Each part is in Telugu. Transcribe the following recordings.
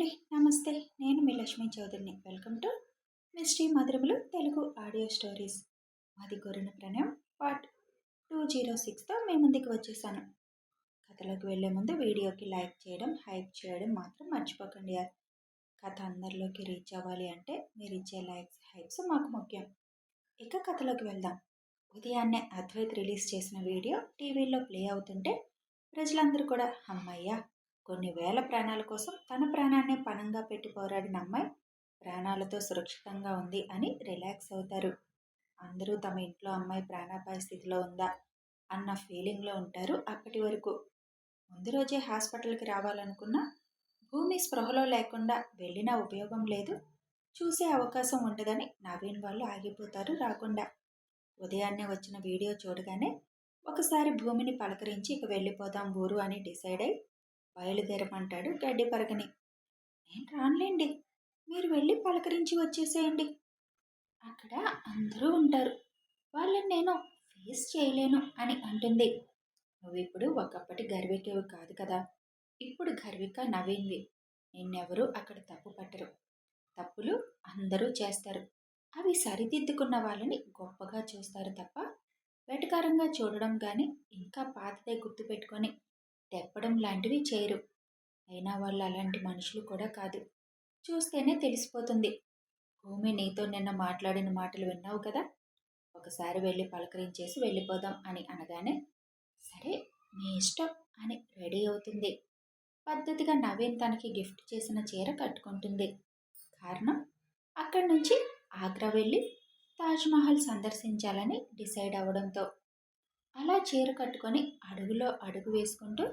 నమస్తే. నేను మీ లక్ష్మీ చౌదరిని. వెల్కమ్ టు మిస్టరీ మధురములు తెలుగు ఆడియో స్టోరీస్. మాది కోరిన ప్రణయం పార్ట్ 206తో మీ ముందుకు వచ్చేసాను. కథలోకి వెళ్ళే ముందు వీడియోకి లైక్ చేయడం, హైప్ చేయడం మాత్రం మర్చిపోకండి. కథ అందరిలోకి రీచ్ అవ్వాలి అంటే మీరు ఇచ్చే లైక్స్, హైప్స్ మాకు ముఖ్యం. ఇక కథలోకి వెళ్దాం. ఉదయాన్నే అద్వైత్ రిలీజ్ చేసిన వీడియో టీవీలో ప్లే అవుతుంటే ప్రజలందరూ కూడా అమ్మయ్య, కొన్ని వేల ప్రాణాల కోసం తన ప్రాణాన్ని పణంగా పెట్టి పోరాడిన అమ్మాయి ప్రాణాలతో సురక్షితంగా ఉంది అని రిలాక్స్ అవుతారు. అందరూ తమ ఇంట్లో అమ్మాయి ప్రాణాపాయ స్థితిలో ఉందా అన్న ఫీలింగ్లో ఉంటారు. అప్పటి వరకు ముందు రోజే హాస్పిటల్కి రావాలనుకున్న భూమి స్పృహలో లేకుండా వెళ్ళినా ఉపయోగం లేదు, చూసే అవకాశం ఉండదని నవీన్ వాళ్ళు ఆగిపోతారు రాకుండా. ఉదయాన్నే వచ్చిన వీడియో చూడగానే ఒకసారి భూమిని పలకరించి ఇక వెళ్ళిపోదాం ఊరు అని డిసైడ్ అయి బయలుదేరమంటాడు గడ్డి పరకని. నేను రానులేండి, మీరు వెళ్ళి పలకరించి వచ్చేసేయండి, అక్కడ అందరూ ఉంటారు, వాళ్ళని నేను ఫేస్ చేయలేను అని అంటుంది. నువ్వు ఇప్పుడు ఒకప్పటి గర్వికేవి కాదు కదా, ఇప్పుడు గర్విక నవీన్వి. నిన్నెవరూ అక్కడ తప్పు పట్టరు. తప్పులు అందరూ చేస్తారు, అవి సరిదిద్దుకున్న వాళ్ళని గొప్పగా చూస్తారు తప్ప వెటకారంగా చూడడం కానీ ఇంకా పాతదే గుర్తుపెట్టుకొని తెప్పడం లాంటివి చేయరు. అయినా వాళ్ళు అలాంటి మనుషులు కూడా కాదు, చూస్తేనే తెలిసిపోతుంది. భూమి నీతో నిన్న మాట్లాడిన మాటలు విన్నావు కదా, ఒకసారి వెళ్ళి పలకరించేసి వెళ్ళిపోదాం అని అనగానే సరే మీ ఇష్టం అని రెడీ అవుతుంది. పద్ధతిగా నవీన్ తనకి గిఫ్ట్ చేసిన చీర కట్టుకుంటుంది. కారణం అక్కడి నుంచి ఆగ్రా వెళ్ళి తాజ్మహల్ సందర్శించాలని డిసైడ్ అవడంతో. అలా చీర కట్టుకొని అడుగులో అడుగు వేసుకుంటూ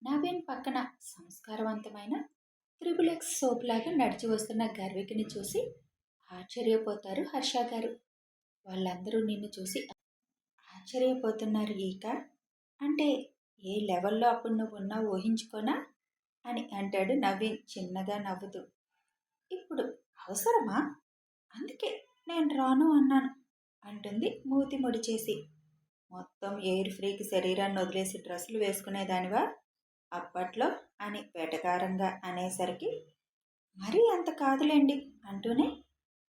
నవీన్ పక్కన సంస్కారవంతమైన త్రిబులెక్స్ సోప్ లాగా నడిచి వస్తున్న గర్వికిని చూసి ఆశ్చర్యపోతారు హర్ష గారు. వాళ్ళందరూ నిన్ను చూసి ఆశ్చర్యపోతున్నారు. ఈక అంటే ఏ లెవెల్లో అప్పుడు నువ్వు ఉన్నావు ఊహించుకోనా అని అంటాడు నవీన్ చిన్నగా నవ్వుతూ. ఇప్పుడు అవసరమా, అందుకే నేను రాను అన్నాను అంటుంది మూతి ముడిచేసి. మొత్తం ఎయిర్ ఫ్రీకి శరీరాన్ని వదిలేసి డ్రెస్సులు వేసుకునేదానివా అప్పట్లో అని వెటకారంగా అనేసరికి మరీ అంత కాదులేండి అంటూనే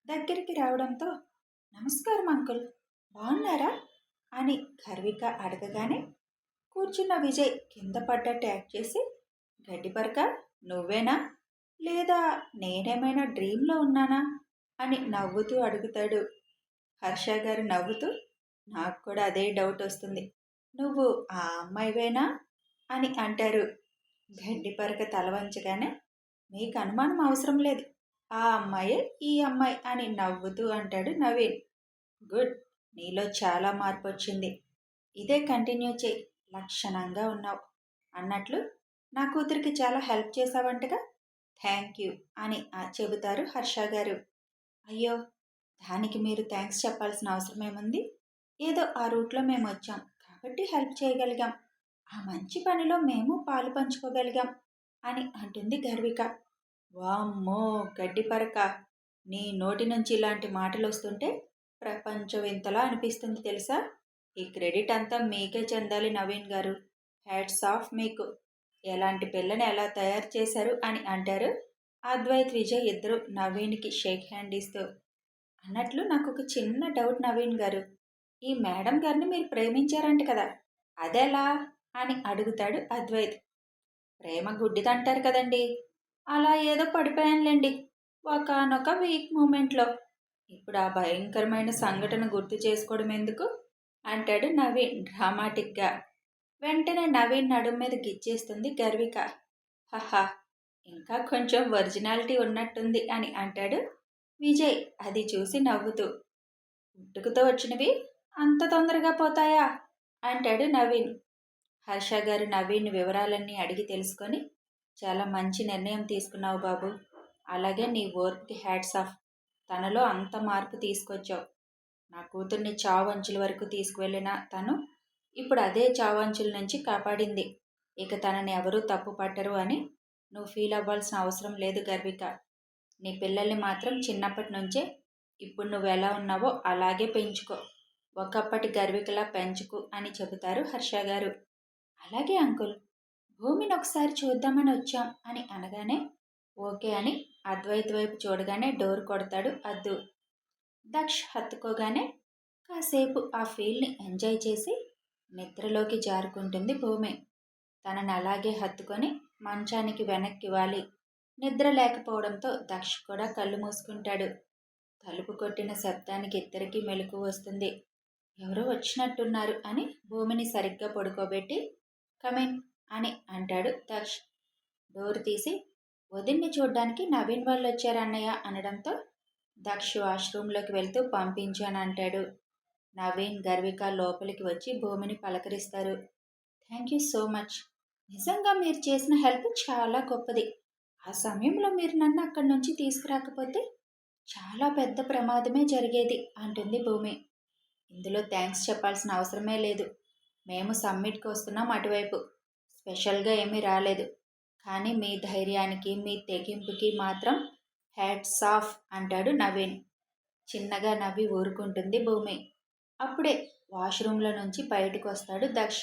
దగ్గరికి రావడంతో నమస్కారం అంకుల్, బాగున్నారా అని గర్విక అడగగానే కూర్చున్న విజయ్ కింద పడ్డట్టు యాక్ట్ చేసి గడ్డిపరక నువ్వేనా, లేదా నేనేమైనా డ్రీమ్లో ఉన్నానా అని నవ్వుతూ అడుగుతాడు. హర్ష గారు నవ్వుతూ నాకు కూడా అదే డౌట్ వస్తుంది, నువ్వు ఆ అమ్మాయివేనా అని అంటారు. గడ్డిపరక తల వంచగానే మీకు అనుమానం అవసరం లేదు, ఆ అమ్మాయే ఈ అమ్మాయి అని నవ్వుతూ అంటాడు నవీన్. గుడ్, నీలో చాలా మార్పు వచ్చింది, ఇదే కంటిన్యూ చేయి, లక్షణంగా ఉన్నావు. అన్నట్లు నా కూతురికి చాలా హెల్ప్ చేశావంటగా, థ్యాంక్ యూ అని చెబుతారు హర్ష గారు. అయ్యో, దానికి మీరు థ్యాంక్స్ చెప్పాల్సిన అవసరం ఏముంది, ఏదో ఆ రూట్లో మేము వచ్చాం కాబట్టి హెల్ప్ చేయగలిగాం, ఆ మంచి పనిలో మేము పాలు పంచుకోగలిగాం అని అంటుంది గర్విక. వామ్మో గడ్డిపరక, నీ నోటి నుంచి ఇలాంటి మాటలు వస్తుంటే ప్రపంచం ఇంతలా అనిపిస్తుంది తెలుసా, ఈ క్రెడిట్ అంతా మీకే చెందాలి నవీన్ గారు, హ్యాట్స్ ఆఫ్ మీకు, ఎలాంటి పిల్లని ఎలా తయారు చేశారు అని అంటారు అద్వైత్ విజయ్ ఇద్దరు నవీన్కి షేక్ హ్యాండ్ ఇస్తూ. అన్నట్లు నాకు ఒక చిన్న డౌట్ నవీన్ గారు, ఈ మేడం గారిని మీరు ప్రేమించారంట కదా, అదెలా అని అడుగుతాడు అద్వైత్. ప్రేమ గుడ్డిదంటారు కదండి, అలా ఏదో పడిపోయానులేండి ఒకనొక వీక్ మూమెంట్లో, ఇప్పుడు ఆ భయంకరమైన సంఘటన గుర్తు చేసుకోవడం ఎందుకు అంటాడు నవీన్ డ్రామాటిక్గా. వెంటనే నవీన్ నడుం మీద గిచ్చేస్తుంది గర్విక. హహా, ఇంకా కొంచెం ఒరిజినాలిటీ ఉన్నట్టుంది అని అంటాడు విజయ్ అది చూసి నవ్వుతూ. పుట్టుకతో వచ్చినవి అంత తొందరగా పోతాయా అంటాడు నవీన్. హర్ష గారు నవీన్ వివరాలన్నీ అడిగి తెలుసుకొని చాలా మంచి నిర్ణయం తీసుకున్నావు బాబు, అలాగే నీ ఓర్పుకి హ్యాట్స్ ఆఫ్, తనలో అంత మార్పు తీసుకొచ్చావు. నా కూతుర్ని చావంచుల వరకు తీసుకువెళ్ళిన తను ఇప్పుడు అదే చావంచుల నుంచి కాపాడింది, ఇక తనని ఎవరూ తప్పు పట్టరు అని నువ్వు ఫీల్ అవ్వాల్సిన అవసరం లేదు గర్విక. నీ పిల్లల్ని మాత్రం చిన్నప్పటి నుంచే ఇప్పుడు నువ్వు ఎలా ఉన్నావో అలాగే పెంచుకో, ఒకప్పటి గర్వికలా పెంచుకు అని చెబుతారు హర్ష గారు. అలాగే అంకుల్, భూమిని ఒకసారి చూద్దామని వచ్చాం అని అనగానే ఓకే అని అద్వైత్ వైపు చూడగానే డోర్ కొడతాడు అద్దు. దక్ష్ హత్తుకోగానే కాసేపు ఆ ఫీల్ని ఎంజాయ్ చేసి నిద్రలోకి జారుకుంటుంది భూమి. తనని అలాగే హత్తుకొని మంచానికి వెనక్కి వాలి నిద్ర లేకపోవడంతో దక్ష్ కూడా కళ్ళు మూసుకుంటాడు. తలుపు కొట్టిన శబ్దానికి ఇద్దరికీ మెలకువ వస్తుంది. ఎవరో వచ్చినట్టున్నారు అని భూమిని సరిగ్గా పడుకోబెట్టి కమిన్ అని అంటాడు దక్ష్. డోర్ తీసి వదిన్ని చూడ్డానికి నవీన్ వాళ్ళు వచ్చారన్నయ్య అనడంతో దక్ష్ వాష్రూంలోకి వెళ్తూ పంపించు అని అంటాడు. నవీన్ గర్విక లోపలికి వచ్చి భూమిని పలకరిస్తారు. Thank you so much. నిజంగా మీరు చేసిన హెల్ప్ చాలా గొప్పది. ఆ సమయంలో మీరు నన్ను అక్కడి నుంచి తీసుకురాకపోతే చాలా పెద్ద ప్రమాదమే జరిగేది అంటుంది భూమి. ఇందులో థ్యాంక్స్ చెప్పాల్సిన అవసరమే లేదు. మేము సమ్మిట్కి వస్తున్నాం అటువైపు. స్పెషల్గా ఏమీ రాలేదు. కానీ మీ ధైర్యానికి మీ తెగింపుకి మాత్రం హ్యాట్స్ ఆఫ్ అంటాడు నవీన్. చిన్నగా నవ్వి ఊరుకుంటుంది భూమి. అప్పుడే వాష్రూమ్లో నుంచి బయటకు వస్తాడు దక్ష్.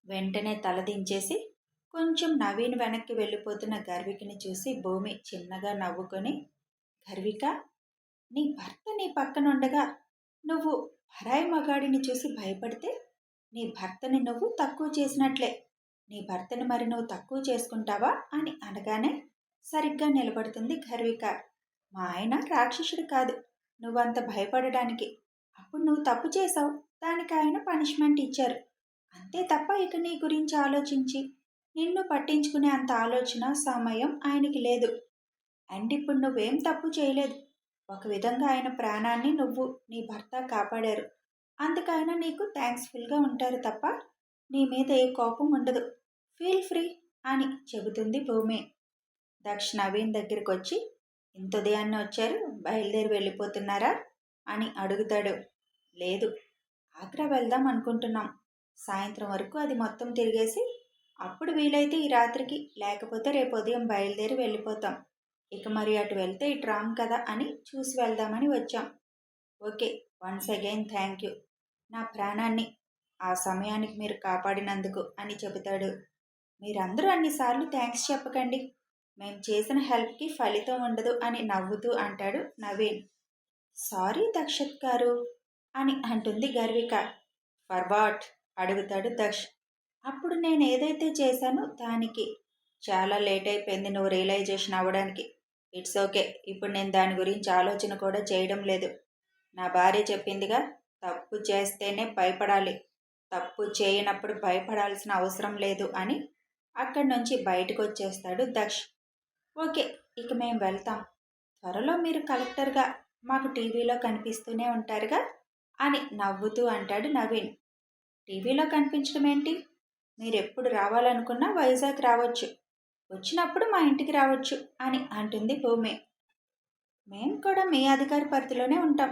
వెంటనే తలదించేసి కొంచెం నవీన్ వెనక్కి వెళ్ళిపోతున్న గర్వికని చూసి భూమి చిన్నగా నవ్వుకొని, గర్విక, నీ భర్త నీ పక్కనుండగా నువ్వు పరాయి మగాడిని చూసి భయపడితే నీ భర్తని నువ్వు తక్కువ చేసినట్లే. నీ భర్తని మరి నువ్వు తక్కువ చేసుకుంటావా అని అనగానే సరిగ్గా నిలబడుతుంది గర్విక. మా ఆయన రాక్షసుడు కాదు నువ్వంత భయపడడానికి. అప్పుడు నువ్వు తప్పు చేశావు, దానికి ఆయన పనిష్మెంట్ ఇచ్చారు. అంతే తప్ప ఇక నీ గురించి ఆలోచించి నిన్ను పట్టించుకునే అంత ఆలోచన సమయం ఆయనకి లేదు. అండ్ ఇప్పుడు నువ్వేం తప్పు చేయలేదు. ఒక విధంగా ఆయన ప్రాణాన్ని నువ్వు నీ భర్త కాపాడారు. అందుకైన నీకు థ్యాంక్స్ఫుల్గా ఉంటారు తప్ప నీ మీద ఏ కోపం ఉండదు. ఫీల్ ఫ్రీ అని చెబుతుంది భూమి. దక్ష్ నవీన్ దగ్గరికి వచ్చి, ఇంత ఉదయాన్నే వచ్చారు, బయలుదేరి వెళ్ళిపోతున్నారా అని అడుగుతాడు. లేదు, ఆగ్రా వెళ్దాం అనుకుంటున్నాం. సాయంత్రం వరకు అది మొత్తం తిరిగేసి అప్పుడు వీలైతే ఈ రాత్రికి, లేకపోతే రేపు ఉదయం బయలుదేరి వెళ్ళిపోతాం. ఇక మరి అటు వెళ్తే ఇటు రాం కదా అని చూసి వెళ్దామని వచ్చాం. Okay, once again thank you. నా ప్రాణాన్ని ఆ సమయానికి మీరు కాపాడినందుకు అని చెబుతాడు. మీరందరూ అన్నిసార్లు థ్యాంక్స్ చెప్పకండి. మేం చేసిన హెల్ప్కి ఫలితం ఉండదు అని నవ్వుతూ అంటాడు నవీన్. సారీ దక్షత్ గారు అని అంటుంది గర్విక. ఫర్ వాట్ అడుగుతాడు దక్ష్. అప్పుడు నేను ఏదైతే చేశానో దానికి చాలా లేట్ అయిపోయింది నువ్వు రియలైజేషన్ అవ్వడానికి. ఇట్స్ ఓకే, ఇప్పుడు నేను దాని గురించి ఆలోచన కూడా చేయడం లేదు. నా భార్య చెప్పిందిగా, తప్పు చేస్తేనే భయపడాలి, తప్పు చేయనప్పుడు భయపడాల్సిన అవసరం లేదు అని అక్కడి నుంచి బయటకు వచ్చేస్తాడు దక్ష్. ఓకే, ఇక మేము వెళ్తాం. త్వరలో మీరు కలెక్టర్గా మాకు టీవీలో కనిపిస్తూనే ఉంటారుగా అని నవ్వుతూ అంటాడు నవీన్. టీవీలో కనిపించడం ఏంటి? మీరెప్పుడు రావాలనుకున్నా వైజాగ్ రావచ్చు. వచ్చినప్పుడు మా ఇంటికి రావచ్చు అని అంటుంది భూమి. మేము కూడా మీ అధికార పరిధిలోనే ఉంటాం.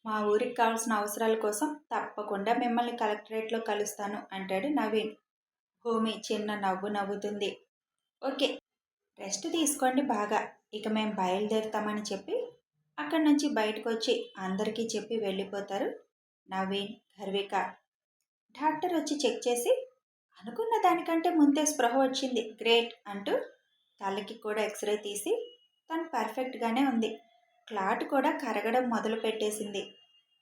మా ఊరికి కావాల్సిన అవసరాల కోసం తప్పకుండా మిమ్మల్ని కలెక్టరేట్లో కలుస్తాను అంటాడు నవీన్. భూమి చిన్న నవ్వు నవ్వుతుంది. ఓకే, రెస్ట్ తీసుకోండి బాగా, ఇక మేము బయలుదేరుతామని చెప్పి అక్కడి నుంచి బయటకు వచ్చి అందరికీ చెప్పి వెళ్ళిపోతారు నవీన్, గర్విక. డాక్టర్ వచ్చి చెక్ చేసి అనుకున్న దానికంటే ముందే స్పృహ వచ్చింది, గ్రేట్ అంటూ తలకి కూడా ఎక్స్రే తీసి తను పర్ఫెక్ట్గానే ఉంది. క్లాట్ కూడా కరగడం మొదలు పెట్టేసింది.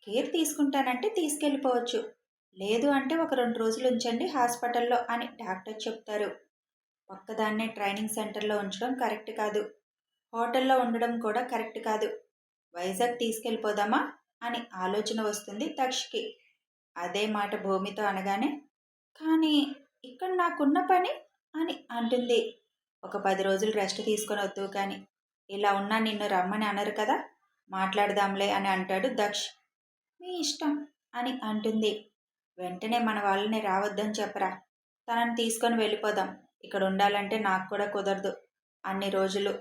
కేర్ తీసుకుంటానంటే తీసుకెళ్ళిపోవచ్చు, లేదు అంటే ఒక 2 రోజులు ఉంచండి హాస్పిటల్లో అని డాక్టర్ చెప్తారు. ఒక్కదాన్నే ట్రైనింగ్ సెంటర్లో ఉంచడం కరెక్ట్ కాదు, హోటల్లో ఉండడం కూడా కరెక్ట్ కాదు. వైజాగ్ తీసుకెళ్ళిపోదామా అని ఆలోచన వస్తుంది దక్షకి. అదే మాట భూమితో అనగానే, కానీ ఇక్కడ నాకున్న పని అని అంటుంది. ఒక 10 రోజులు రెస్ట్ తీసుకొని వద్దు కానీ, ఇలా ఉన్నా నిన్ను రమ్మని అనరు కదా, మాట్లాడదాంలే అని అంటాడు దక్ష్. మీ ఇష్టం అని అంటుంది. వెంటనే మన వాళ్ళని రావద్దని చెప్పరా, తనని తీసుకొని వెళ్ళిపోదాం. ఇక్కడ ఉండాలంటే నాకు కూడా కుదరదు అన్ని రోజులు.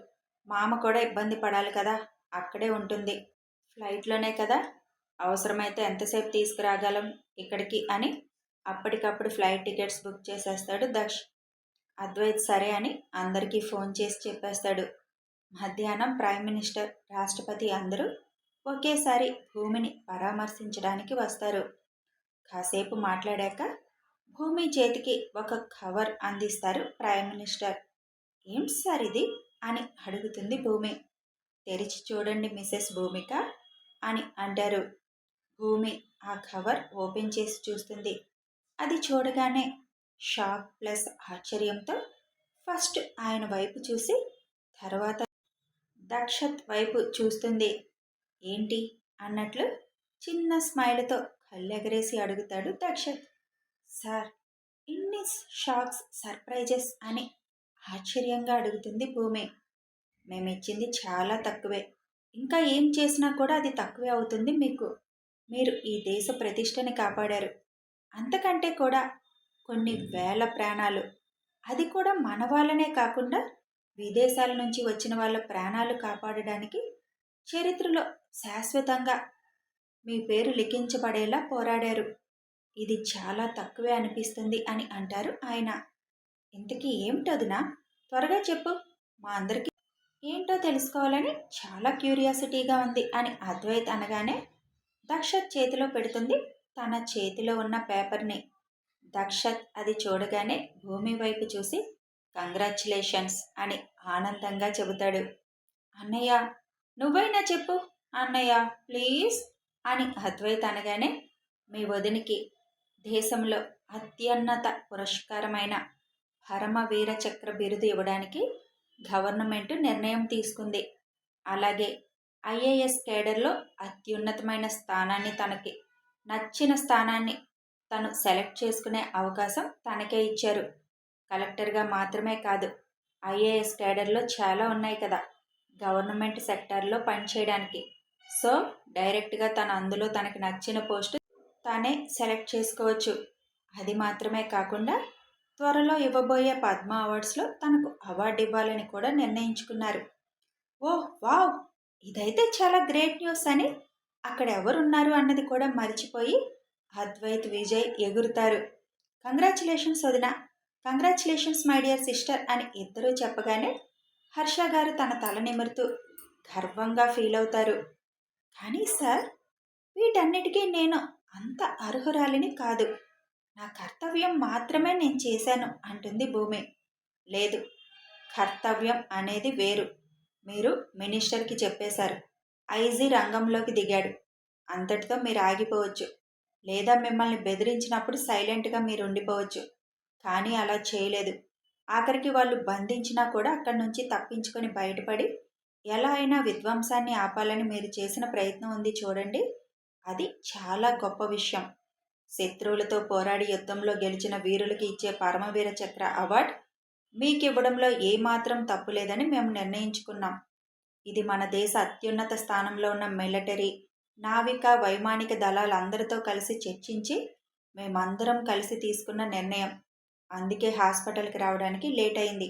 మామ కూడా ఇబ్బంది పడాలి కదా, అక్కడే ఉంటుంది. ఫ్లైట్లోనే కదా, అవసరమైతే ఎంతసేపు తీసుకురాగలం ఇక్కడికి అని అప్పటికప్పుడు ఫ్లైట్ టికెట్స్ బుక్ చేసేస్తాడు దక్ష్. అద్వైత్ సరే అని అందరికీ ఫోన్ చేసి చెప్పేస్తాడు. మధ్యాహ్నం ప్రైమ్ మినిస్టర్, రాష్ట్రపతి అందరూ ఒకేసారి భూమిని పరామర్శించడానికి వస్తారు. కాసేపు మాట్లాడాక భూమి చేతికి ఒక కవర్ అందిస్తారు ప్రైమ్ మినిస్టర్. ఏం సార్ ఇది అని అడుగుతుంది భూమి. తెరిచి చూడండి మిసెస్ భూమిక అని అంటారు. భూమి ఆ కవర్ ఓపెన్ చేసి చూస్తుంది. అది చూడగానే షాక్ ప్లస్ ఆశ్చర్యంతో ఫస్ట్ ఆయన వైపు చూసి తర్వాత దక్షత్ వైపు చూస్తుంది. ఏంటి అన్నట్లు చిన్న స్మైల్తో కళ్ళెగరేసి అడుగుతాడు దక్షత్. సార్, ఇన్ని షాక్స్, సర్ప్రైజెస్ అని ఆశ్చర్యంగా అడుగుతుంది భూమి. మేమిచ్చింది చాలా తక్కువే. ఇంకా ఏం చేసినా కూడా అది తక్కువే అవుతుంది మీకు. మీరు ఈ దేశ ప్రతిష్టని కాపాడారు. అంతకంటే కూడా కొన్ని వేల ప్రాణాలు, అది కూడా మన వాళ్ళనే కాకుండా విదేశాల నుంచి వచ్చిన వాళ్ళ ప్రాణాలు కాపాడడానికి చరిత్రలో శాశ్వతంగా మీ పేరు లిఖించబడేలా పోరాడారు. ఇది చాలా తక్కువే అనిపిస్తుంది అని అంటారు ఆయన. ఇంతకీ ఏమిటోదినా, త్వరగా చెప్పు, మా అందరికీ ఏంటో తెలుసుకోవాలని చాలా క్యూరియాసిటీగా ఉంది అని అద్వైత్ అనగానే దక్షత్ చేతిలో పెడుతుంది తన చేతిలో ఉన్న పేపర్ని. దక్షత్ అది చూడగానే భూమి వైపు చూసి కంగ్రాచ్యులేషన్స్ అని ఆనందంగా చెబుతాడు. అన్నయ్య, నువ్వైనా చెప్పు అన్నయ్య ప్లీజ్ అని అద్వైత్ అనగానే మీ వదినికి దేశంలో అత్యున్నత పురస్కారమైన పరమవీర చక్ర బిరుదు ఇవ్వడానికి గవర్నమెంట్ నిర్ణయం తీసుకుంది. అలాగే ఐఏఎస్ కేడర్లో అత్యున్నతమైన స్థానాన్ని, తనకి నచ్చిన స్థానాన్ని తను సెలెక్ట్ చేసుకునే అవకాశం తనకే ఇచ్చారు. కలెక్టర్గా మాత్రమే కాదు, ఐఏఎస్ కేడర్లో చాలా ఉన్నాయి కదా గవర్నమెంట్ సెక్టార్లో పనిచేయడానికి. సో డైరెక్ట్గా తను అందులో తనకి నచ్చిన పోస్టు తానే సెలెక్ట్ చేసుకోవచ్చు. అది మాత్రమే కాకుండా త్వరలో ఇవ్వబోయే పద్మ అవార్డ్స్లో తనకు అవార్డు ఇవ్వాలని కూడా నిర్ణయించుకున్నారు. ఓహ్ వావ్, ఇదైతే చాలా గ్రేట్ న్యూస్ అని అక్కడ ఎవరున్నారు అన్నది కూడా మర్చిపోయి అద్వైత్, విజయ్ ఎగురుతారు. కంగ్రాచులేషన్స్ వదిన, కంగ్రాచులేషన్స్ మై డియర్ సిస్టర్ అని ఇద్దరూ చెప్పగానే హర్ష గారు తన తల నిమురుతూ గర్వంగా ఫీల్ అవుతారు. కానీ సార్, వీటన్నిటికీ నేను అంత అర్హురాలిని కాదు. నా కర్తవ్యం మాత్రమే నేను చేశాను అంటుంది భూమి. లేదు, కర్తవ్యం అనేది వేరు. మీరు మినిస్టర్కి చెప్పేశారు. ఐజీ రంగంలోకి దిగాడు. అంతటితో మీరు ఆగిపోవచ్చు. లేదా మిమ్మల్ని బెదిరించినప్పుడు సైలెంట్గా మీరు ఉండిపోవచ్చు. కానీ అలా చేయలేదు. ఆఖరికి వాళ్ళు బంధించినా కూడా అక్కడి నుంచి తప్పించుకొని బయటపడి ఎలా అయినా విధ్వంసాన్ని ఆపాలని మీరు చేసిన ప్రయత్నం ఉంది చూడండి, అది చాలా గొప్ప విషయం. శత్రువులతో పోరాడి యుద్ధంలో గెలిచిన వీరులకి ఇచ్చే పరమవీర చక్ర అవార్డు మీకు ఇవ్వడంలో ఏమాత్రం తప్పు లేదని మేము నిర్ణయించుకున్నాం. ఇది మన దేశ అత్యున్నత స్థానంలో ఉన్న మిలిటరీ, నావిక, వైమానిక దళాలందరితో కలిసి చర్చించి మేమందరం కలిసి తీసుకున్న నిర్ణయం. అందుకే హాస్పిటల్కి రావడానికి లేట్ అయింది.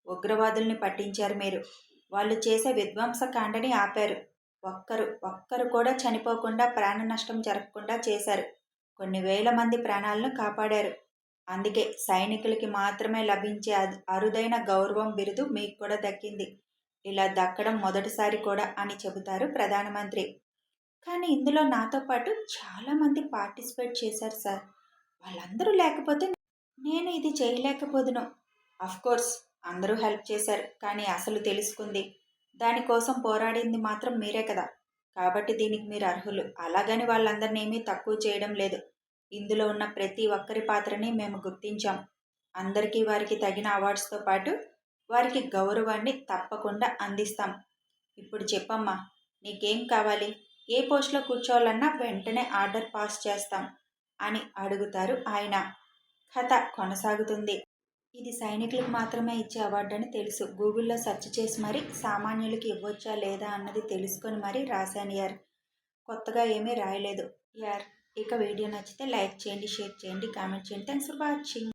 ఉగ్రవాదుల్ని పట్టించారు మీరు. వాళ్ళు చేసే విధ్వంసకాండని ఆపారు. ఒక్కరు కూడా చనిపోకుండా, ప్రాణ నష్టం జరగకుండా చేశారు. కొన్ని వేల మంది ప్రాణాలను కాపాడారు. అందుకే సైనికులకి మాత్రమే లభించే అరుదైన గౌరవం బిరుదు మీకు కూడా దక్కింది. ఇలా దక్కడం మొదటిసారి కూడా అని చెబుతారు ప్రధానమంత్రి. కానీ ఇందులో నాతో పాటు చాలామంది పార్టిసిపేట్ చేశారు సార్. వాళ్ళందరూ లేకపోతే నేను ఇది చేయలేకపోదును. కోర్స్ అందరూ హెల్ప్ చేశారు, కానీ అసలు తెలుసుకుంది, దానికోసం పోరాడింది మాత్రం మీరే కదా. కాబట్టి దీనికి మీరు అర్హులు. అలాగని వాళ్ళందరినీ ఏమీ తక్కువ చేయడం లేదు. ఇందులో ఉన్న ప్రతి ఒక్కరి పాత్రని మేము గుర్తించాం. అందరికీ వారికి తగిన అవార్డ్స్తో పాటు వారికి గౌరవాన్ని తప్పకుండా అందిస్తాం. ఇప్పుడు చెప్పమ్మా, నీకేం కావాలి? ఏ పోస్ట్లో కూర్చోవాలన్నా వెంటనే ఆర్డర్ పాస్ చేస్తాం అని అడుగుతారు ఆయన. కథ కొనసాగుతుంది. ఇది సైనికులకు మాత్రమే ఇచ్చే అవార్డు అని తెలుసు. గూగుల్లో సెర్చ్ చేసి మరీ సామాన్యులకి ఇవ్వచ్చా లేదా అన్నది తెలుసుకొని మరీ రాశాను యార్. కొత్తగా ఏమీ రాయలేదు యార్. ఇక వీడియో నచ్చితే లైక్ చేయండి, షేర్ చేయండి, కామెంట్ చేయండి. Thanks for watching.